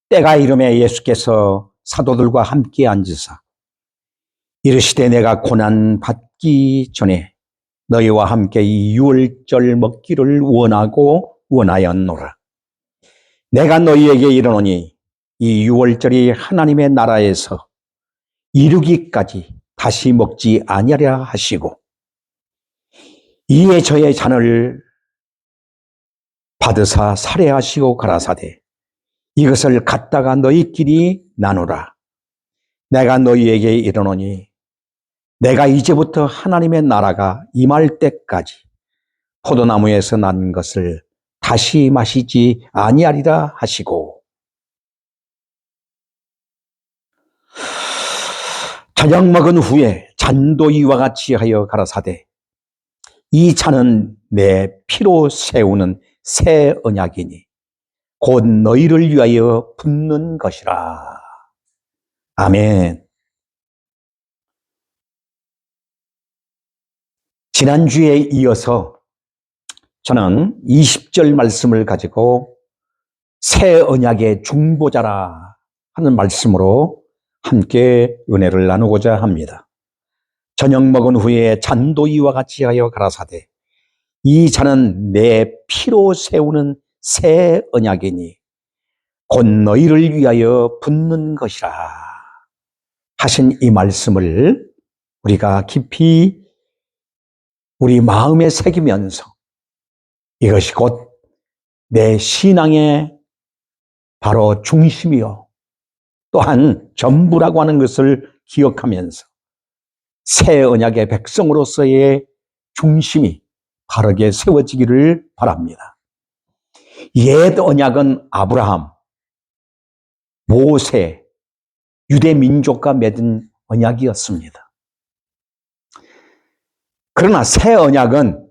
때가 이름에 예수께서 사도들과 함께 앉으사 이르시되 내가 고난 받기 전에 너희와 함께 이 유월절 먹기를 원하였노라. 내가 너희에게 이르노니 이 유월절이 하나님의 나라에서 이루기까지 다시 먹지 아니하려 하시고 이에 저의 잔을 받으사 살해하시고 가라사대 이것을 갖다가 너희끼리 나누라. 내가 너희에게 이르노니 내가 이제부터 하나님의 나라가 임할 때까지 포도나무에서 난 것을 다시 마시지 아니하리라 하시고 저녁 먹은 후에 잔도 이와 같이 하여 가라사대 이 잔은 내 피로 세우는 새 언약이니 곧 너희를 위하여 붓는 것이라. 아멘. 지난주에 이어서 저는 20절 말씀을 가지고 새 언약의 중보자라 하는 말씀으로 함께 은혜를 나누고자 합니다. 저녁 먹은 후에 잔도 이와 같이 하여 가라사대 이 잔은 내 피로 세우는 새 언약이니 곧 너희를 위하여 붓는 것이라 하신 이 말씀을 우리가 깊이 우리 마음에 새기면서 이것이 곧 내 신앙의 바로 중심이요 또한 전부라고 하는 것을 기억하면서 새 언약의 백성으로서의 중심이 바르게 세워지기를 바랍니다. 옛 언약은 아브라함, 모세, 유대 민족과 맺은 언약이었습니다. 그러나 새 언약은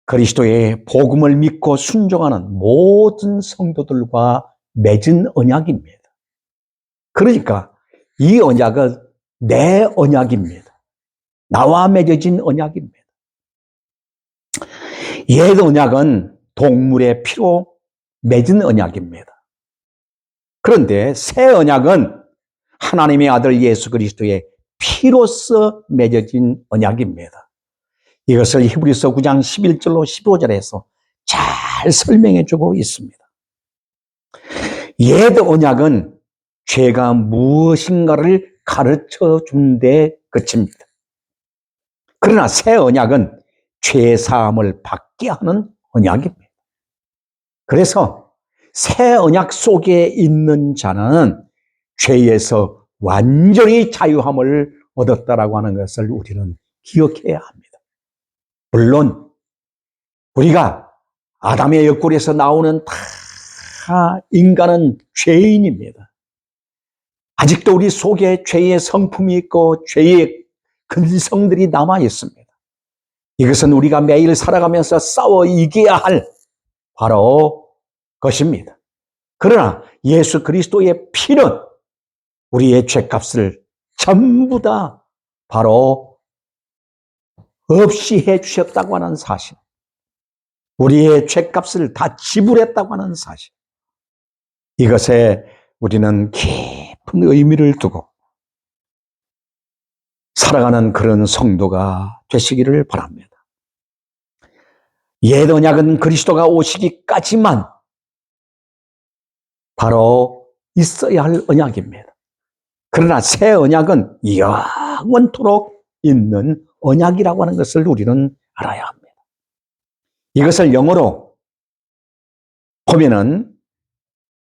그리스도의 복음을 믿고 순종하는 모든 성도들과 맺은 언약입니다. 그러니까 이 언약은 내 언약입니다. 나와 맺어진 언약입니다. 옛 언약은 동물의 피로 맺은 언약입니다. 그런데 새 언약은 하나님의 아들 예수 그리스도의 피로써 맺어진 언약입니다. 이것을 히브리서 9장 11절로 15절에서 잘 설명해 주고 있습니다. 옛 언약은 죄가 무엇인가를 가르쳐 준 데 그칩니다. 그러나 새 언약은 죄 사함을 받게 하는 언약입니다. 그래서 새 언약 속에 있는 자는 죄에서 완전히 자유함을 얻었다라고 하는 것을 우리는 기억해야 합니다. 물론 우리가 아담의 옆구리에서 나오는 다 인간은 죄인입니다. 아직도 우리 속에 죄의 성품이 있고 죄의 근성들이 남아 있습니다. 이것은 우리가 매일 살아가면서 싸워 이겨야 할 바로 것입니다. 그러나 예수 그리스도의 피는 우리의 죄값을 전부 다 바로 없이 해 주셨다고 하는 사실, 우리의 죄값을 다 지불했다고 하는 사실, 이것에 우리는 깊은 의미를 두고 살아가는 그런 성도가 되시기를 바랍니다. 옛 언약은 그리스도가 오시기까지만 바로 있어야 할 언약입니다. 그러나 새 언약은 영원토록 있는 언약이라고 하는 것을 우리는 알아야 합니다. 이것을 영어로 보면은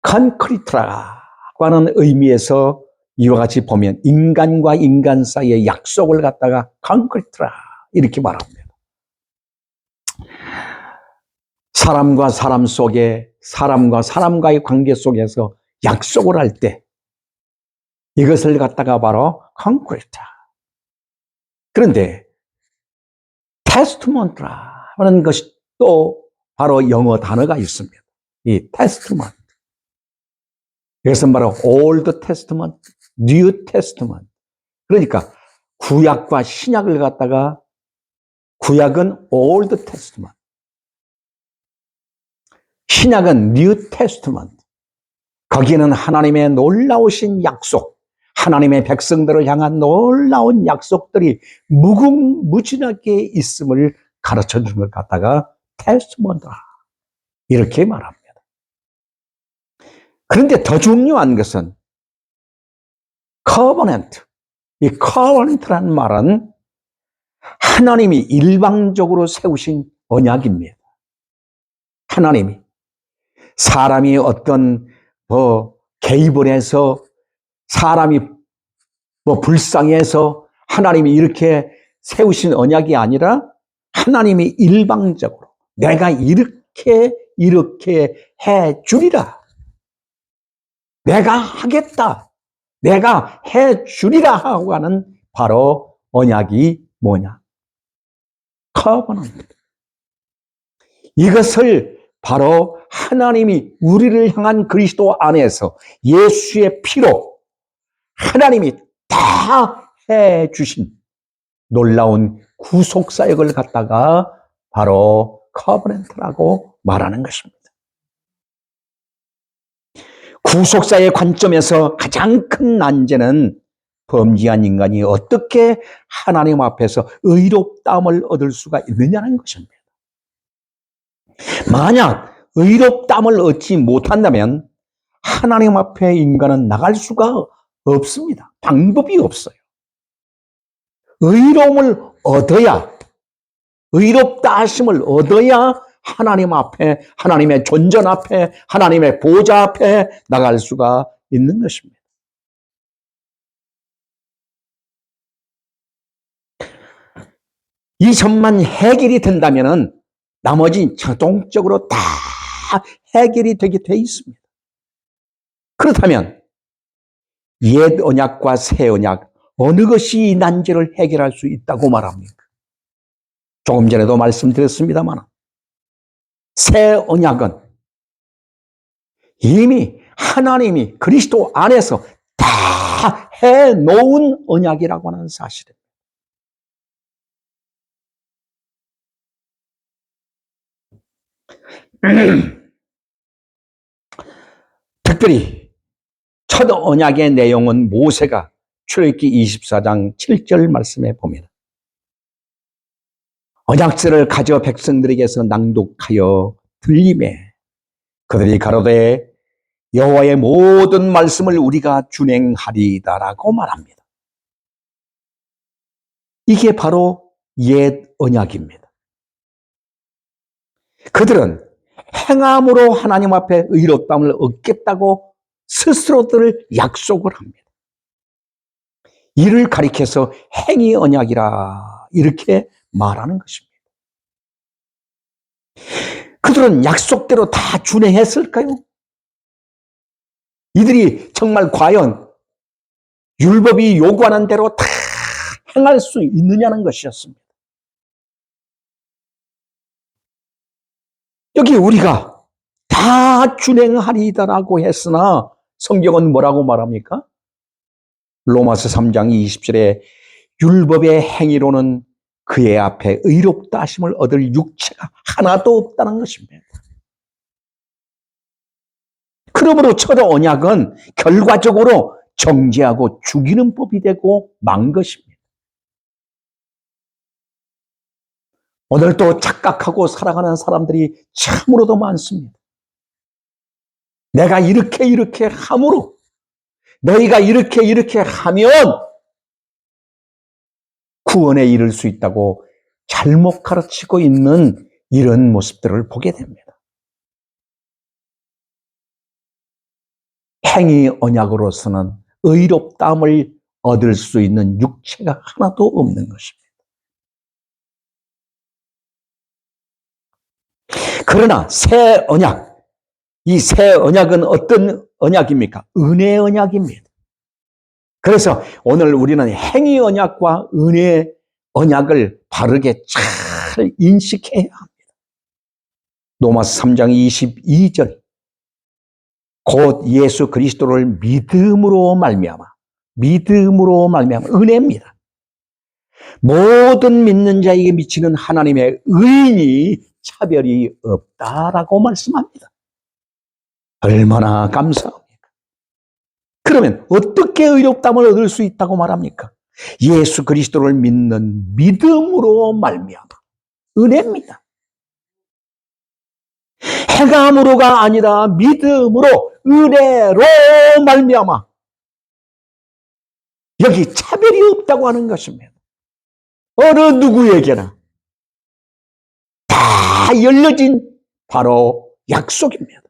컨크리트라고 하는 의미에서 이와 같이 보면 인간과 인간 사이의 약속을 갖다가 컨크리트라 이렇게 말합니다. 사람과 사람 속에 사람과 사람과의 관계 속에서 약속을 할 때 이것을 갖다가 바로 컨크리트. 그런데 테스트먼트라는 것이 또 바로 영어 단어가 있습니다. 이 테스트먼트. 이것은 바로 Old Testament, New Testament. 그러니까 구약과 신약을 갖다가 구약은 Old Testament, 신약은 New Testament. 거기에는 하나님의 놀라우신 약속, 하나님의 백성들을 향한 놀라운 약속들이 무궁무진하게 있음을 가르쳐 주는 것 갖다가 테스트먼트라 이렇게 말합니다. 그런데 더 중요한 것은 커버넌트, 이 커버넌트라는 말은 하나님이 일방적으로 세우신 언약입니다. 하나님이 사람이 어떤 개입을 해서 사람이 불쌍해서 하나님이 이렇게 세우신 언약이 아니라 하나님이 일방적으로 내가 이렇게 해 주리라. 내가 하겠다. 내가 해 주리라 하고 하는 바로 언약이 뭐냐? 커버넌트. 이것을 바로 하나님이 우리를 향한 그리스도 안에서 예수의 피로 하나님이 다 해주신 놀라운 구속사역을 갖다가 바로 커버넌트라고 말하는 것입니다. 구속사의 관점에서 가장 큰 난제는 범죄한 인간이 어떻게 하나님 앞에서 의롭다함을 얻을 수가 있느냐는 것입니다. 만약 의롭다함을 얻지 못한다면 하나님 앞에 인간은 나갈 수가 없습니다. 방법이 없어요. 의로움을 얻어야, 의롭다 하심을 얻어야 하나님 앞에, 하나님의 존전 앞에, 하나님의 보좌 앞에 나갈 수가 있는 것입니다. 이 점만 해결이 된다면은 나머지 자동적으로 다 해결이 되게 돼 있습니다. 그렇다면 옛 언약과 새 언약 어느 것이 이 난제를 해결할 수 있다고 말합니까? 조금 전에도 말씀드렸습니다만 새 언약은 이미 하나님이 그리스도 안에서 다 해놓은 언약이라고 하는 사실입니다. 특별히 첫 언약의 내용은 모세가 출애굽기 24장 7절 말씀에 보면 언약서를 가져 백성들에게서 낭독하여 들림에 그들이 가로되 여호와의 모든 말씀을 우리가 준행하리이다라고 말합니다. 이게 바로 옛 언약입니다. 그들은 행함으로 하나님 앞에 의롭다함을 얻겠다고 스스로들 약속을 합니다. 이를 가리켜서 행위 언약이라 이렇게 말하는 것입니다. 그들은 약속대로 다 준행했을까요? 이들이 정말 과연 율법이 요구하는 대로 다 행할 수 있느냐는 것이었습니다. 여기 우리가 다 준행하리이다라고 했으나 성경은 뭐라고 말합니까? 로마서 3장 20절에 율법의 행위로는 그의 앞에 의롭다 하심을 얻을 육체가 하나도 없다는 것입니다. 그러므로 첫 언약은 결과적으로 정죄하고 죽이는 법이 되고 만 것입니다. 오늘도 착각하고 살아가는 사람들이 참으로도 많습니다. 내가 이렇게 함으로 너희가 이렇게 하면 구원에 이를 수 있다고 잘못 가르치고 있는 이런 모습들을 보게 됩니다. 행위 언약으로서는 의롭다함을 얻을 수 있는 육체가 하나도 없는 것입니다. 그러나 새 언약, 이 새 언약은 어떤 언약입니까? 은혜 언약입니다. 그래서 오늘 우리는 행위 언약과 은혜 언약을 바르게 잘 인식해야 합니다. 로마서 3장 22절 곧 예수 그리스도를 믿음으로 말미암아 은혜입니다. 모든 믿는 자에게 미치는 하나님의 의인이 차별이 없다라고 말씀합니다. 얼마나 감사합니까? 그러면 어떻게 의롭다함을 얻을 수 있다고 말합니까? 예수 그리스도를 믿는 믿음으로 말미암아 은혜입니다. 행함으로가 아니라 믿음으로 은혜로 말미암아 여기 차별이 없다고 하는 것입니다. 어느 누구에게나 다 열려진 바로 약속입니다.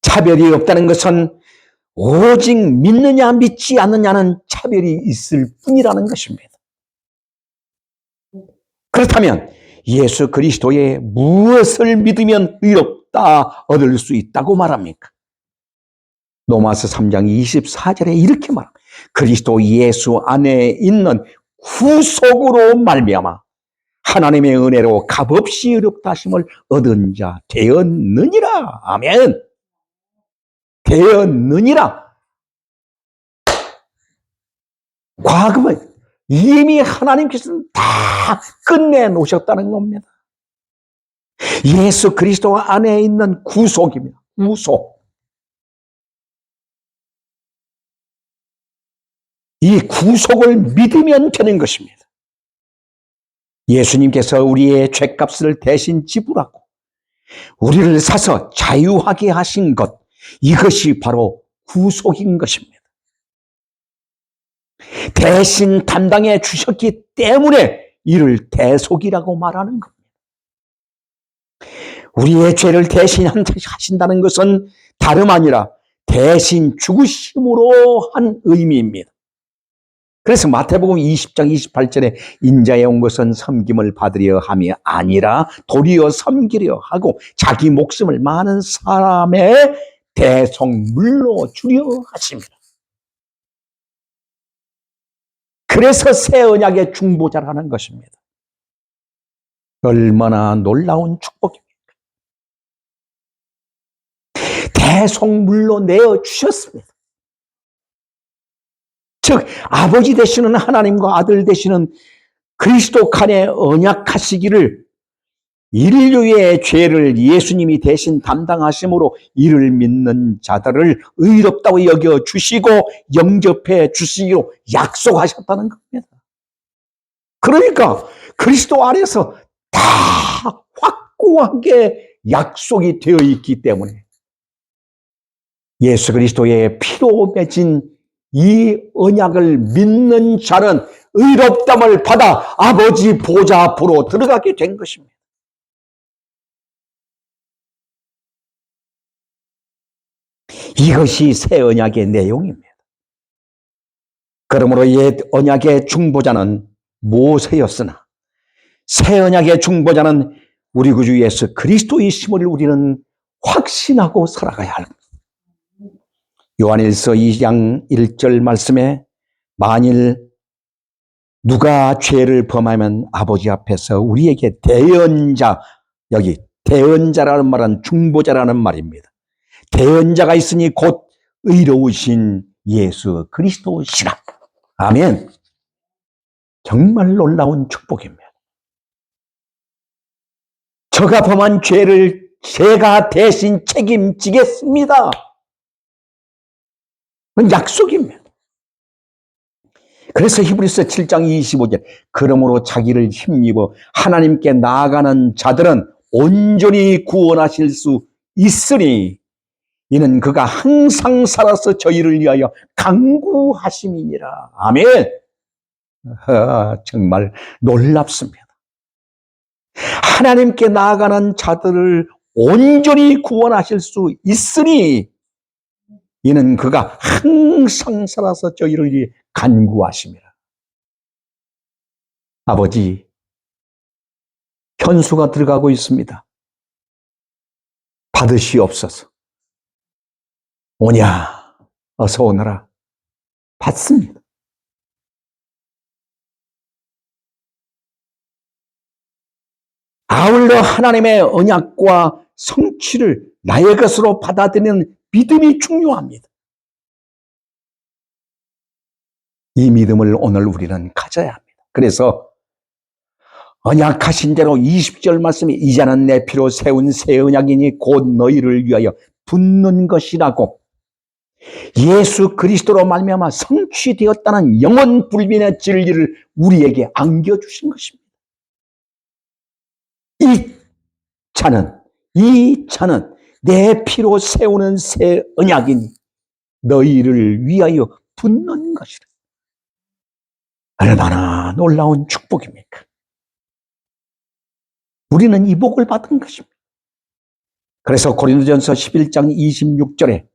차별이 없다는 것은 오직 믿느냐 믿지 않느냐는 차별이 있을 뿐이라는 것입니다. 그렇다면 예수 그리스도의 무엇을 믿으면 의롭다 얻을 수 있다고 말합니까? 로마서 3장 24절에 이렇게 말합니다. 그리스도 예수 안에 있는 구속으로 말미암아 하나님의 은혜로 값없이 의롭다 하심을 얻은 자 되었느니라. 아멘. 되었느니라. 과거는 이미 하나님께서는 다 끝내놓으셨다는 겁니다. 예수 그리스도 안에 있는 구속입니다. 구속. 이 구속을 믿으면 되는 것입니다. 예수님께서 우리의 죄값을 대신 지불하고 우리를 사서 자유하게 하신 것, 이것이 바로 구속인 것입니다. 대신 담당해 주셨기 때문에 이를 대속이라고 말하는 겁니다. 우리의 죄를 대신 하신다는 것은 다름 아니라 대신 죽으심으로 한 의미입니다. 그래서 마태복음 20장 28절에 인자에 온 것은 섬김을 받으려 함이 아니라 도리어 섬기려 하고 자기 목숨을 많은 사람의 대속물로 주려 하십니다. 그래서 새 언약의 중보자라는 것입니다. 얼마나 놀라운 축복입니까? 대속물로 내어주셨습니다. 즉 아버지 되시는 하나님과 아들 되시는 그리스도 간에 언약하시기를 인류의 죄를 예수님이 대신 담당하심으로 이를 믿는 자들을 의롭다고 여겨주시고 영접해 주시기로 약속하셨다는 겁니다. 그러니까 그리스도 안에서 다 확고하게 약속이 되어 있기 때문에 예수 그리스도의 피로 맺은 이 언약을 믿는 자는 의롭담을 받아 아버지 보좌 앞으로 들어가게 된 것입니다. 이것이 새 언약의 내용입니다. 그러므로 옛 언약의 중보자는 모세였으나 새 언약의 중보자는 우리 구주 예수 그리스도이심을 우리는 확신하고 살아가야 합니다. 요한일서 2장 1절 말씀에 만일 누가 죄를 범하면 아버지 앞에서 우리에게 대언자, 여기 대언자라는 말은 중보자라는 말입니다. 대언자가 있으니 곧 의로우신 예수 그리스도시라. 아멘. 정말 놀라운 축복입니다. 저가 범한 죄를 제가 대신 책임지겠습니다. 그건 약속입니다. 그래서 히브리서 7장 25절 그러므로 자기를 힘입어 하나님께 나아가는 자들은 온전히 구원하실 수 있으니 이는 그가 항상 살아서 저희를 위하여 간구하심이니라. 아멘. 정말 놀랍습니다. 하나님께 나아가는 자들을 온전히 구원하실 수 있으니 이는 그가 항상 살아서 저희를 위해 간구하심이라. 아버지, 현수가 들어가고 있습니다. 받으시옵소서. 오냐, 어서 오너라. 받습니다. 아울러 하나님의 언약과 성취를 나의 것으로 받아들이는 믿음이 중요합니다. 이 믿음을 오늘 우리는 가져야 합니다. 그래서 언약하신 대로 20절 말씀이 이제는 내 피로 세운 새 언약이니 곧 너희를 위하여 붙는 것이라고 예수 그리스도로 말미암아 성취되었다는 영원 불변의 진리를 우리에게 안겨주신 것입니다. 이 차는 내 피로 세우는 새 언약이니 너희를 위하여 붙는 것이라. 얼마나 놀라운 축복입니까? 우리는 이 복을 받은 것입니다. 그래서 고린도전서 11장 26절에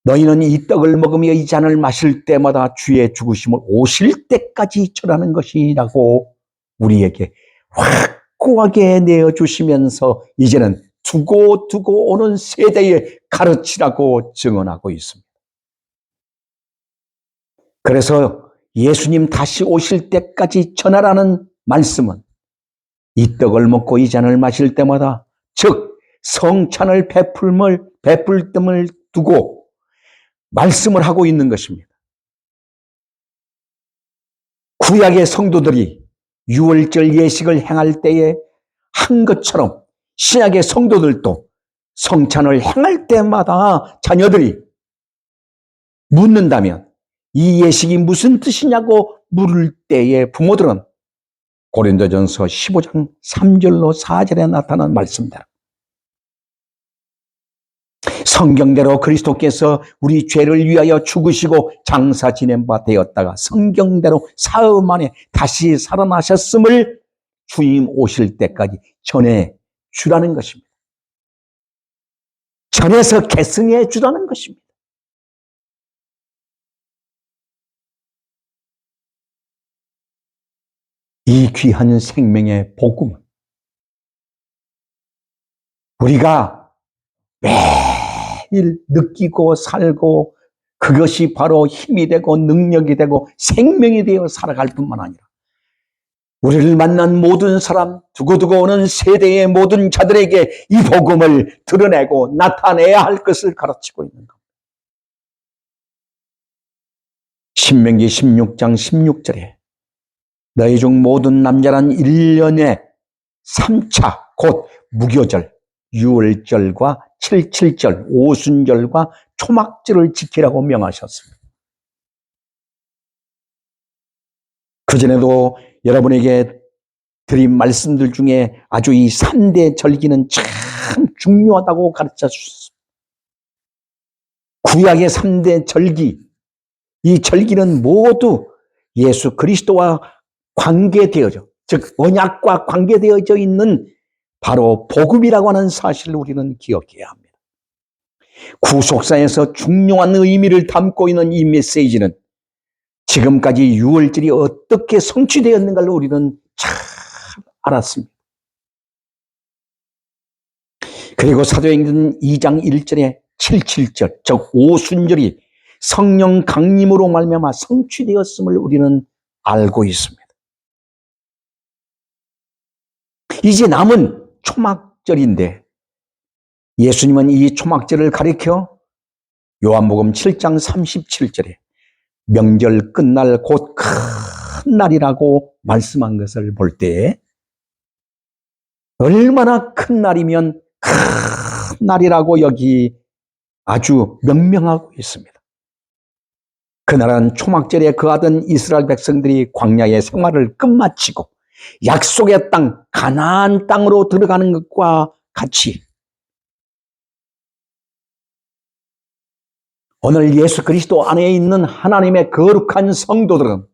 너희는 이 떡을 먹으며 이 잔을 마실 때마다 주의 죽으심을 오실 때까지 전하는 것이라고 우리에게 확고하게 내어주시면서 이제는 두고 오는 세대에 가르치라고 증언하고 있습니다. 그래서 예수님 다시 오실 때까지 전하라는 말씀은 이 떡을 먹고 이 잔을 마실 때마다 즉 성찬을 베풀 뜸을 두고 말씀을 하고 있는 것입니다. 구약의 성도들이 유월절 예식을 행할 때에 한 것처럼 신약의 성도들도 성찬을 행할 때마다 자녀들이 묻는다면 이 예식이 무슨 뜻이냐고 물을 때에 부모들은 고린도전서 15장 3절로 4절에 나타난 말씀대로 성경대로 그리스도께서 우리 죄를 위하여 죽으시고 장사 지낸 바 되었다가 성경대로 사흘 만에 다시 살아나셨음을 주님 오실 때까지 전해 주라는 것입니다. 전해서 계승해 주라는 것입니다. 이 귀한 생명의 복음은 우리가 매일 느끼고 살고 그것이 바로 힘이 되고 능력이 되고 생명이 되어 살아갈 뿐만 아니라 우리를 만난 모든 사람, 두고두고 오는 세대의 모든 자들에게 이 복음을 드러내고 나타내야 할 것을 가르치고 있는 겁니다. 신명기 16장 16절에 너희 중 모든 남자란 1년에 3차 곧 무교절, 유월절과 77절, 오순절과 초막절을 지키라고 명하셨습니다. 그전에도 여러분에게 드린 말씀들 중에 아주 이 3대 절기는 참 중요하다고 가르쳐 주셨습니다. 구약의 3대 절기, 이 절기는 모두 예수 그리스도와 관계되어져, 즉 언약과 관계되어져 있는 바로 복음이라고 하는 사실을 우리는 기억해야 합니다. 구속사에서 중요한 의미를 담고 있는 이 메시지는 지금까지 유월절이 어떻게 성취되었는가를 우리는 잘 알았습니다. 그리고 사도행전 2장 1절에 77절, 즉 오순절이 성령 강림으로 말미암아 성취되었음을 우리는 알고 있습니다. 이제 남은 초막절인데 예수님은 이 초막절을 가리켜 요한복음 7장 37절에 명절 끝날 곧 큰 날이라고 말씀한 것을 볼 때 얼마나 큰 날이면 큰 날이라고 여기 아주 명명하고 있습니다. 그날은 초막절에 거하던 이스라엘 백성들이 광야의 생활을 끝마치고 약속의 땅 가나안 땅으로 들어가는 것과 같이 오늘 예수 그리스도 안에 있는 하나님의 거룩한 성도들은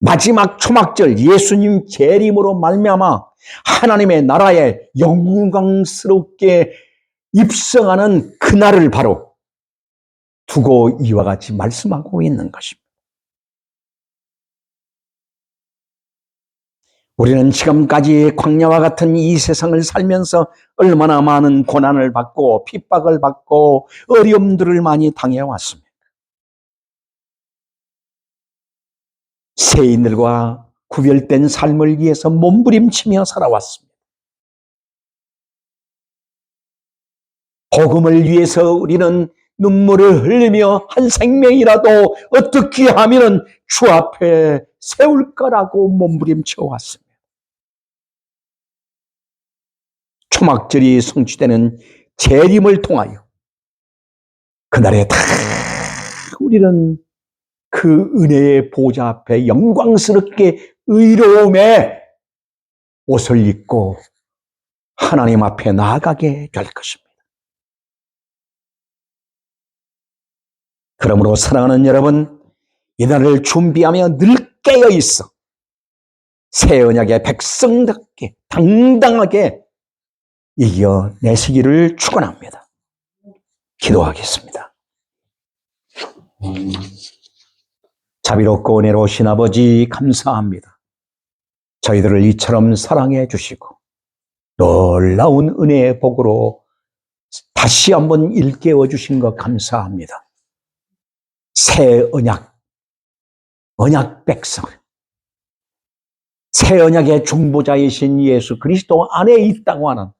마지막 초막절 예수님 재림으로 말미암아 하나님의 나라에 영광스럽게 입성하는 그날을 바로 두고 이와 같이 말씀하고 있는 것입니다. 우리는 지금까지 광야와 같은 이 세상을 살면서 얼마나 많은 고난을 받고 핍박을 받고 어려움들을 많이 당해왔습니다. 세인들과 구별된 삶을 위해서 몸부림치며 살아왔습니다. 복음을 위해서 우리는 눈물을 흘리며 한 생명이라도 어떻게 하면 주 앞에 세울 거라고 몸부림쳐 왔습니다. 초막절이 성취되는 재림을 통하여 그날에 다 우리는 그 은혜의 보좌 앞에 영광스럽게 의로움의 옷을 입고 하나님 앞에 나아가게 될 것입니다. 그러므로 사랑하는 여러분, 이날을 준비하며 늘 깨어 있어 새 언약의 백성답게 당당하게 이겨내시기를 축원합니다. 기도하겠습니다. 자비롭고 은혜로우신 아버지 감사합니다. 저희들을 이처럼 사랑해 주시고 놀라운 은혜의 복으로 다시 한번 일깨워 주신 것 감사합니다. 새 언약 백성, 새 언약의 중보자이신 예수 그리스도 안에 있다고 하는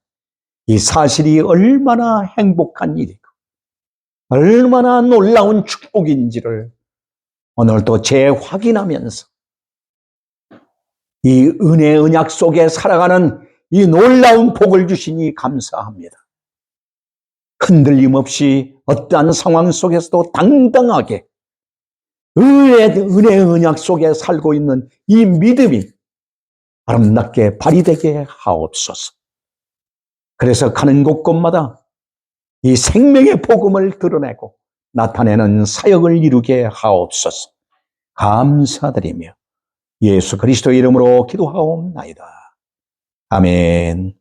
이 사실이 얼마나 행복한 일이고 얼마나 놀라운 축복인지를 오늘도 재확인하면서 이 은혜 언약 속에 살아가는 이 놀라운 복을 주시니 감사합니다. 흔들림 없이 어떠한 상황 속에서도 당당하게 은혜 언약 속에 살고 있는 이 믿음이 아름답게 발휘되게 하옵소서. 그래서 가는 곳곳마다 이 생명의 복음을 드러내고 나타내는 사역을 이루게 하옵소서. 감사드리며 예수 그리스도의 이름으로 기도하옵나이다. 아멘.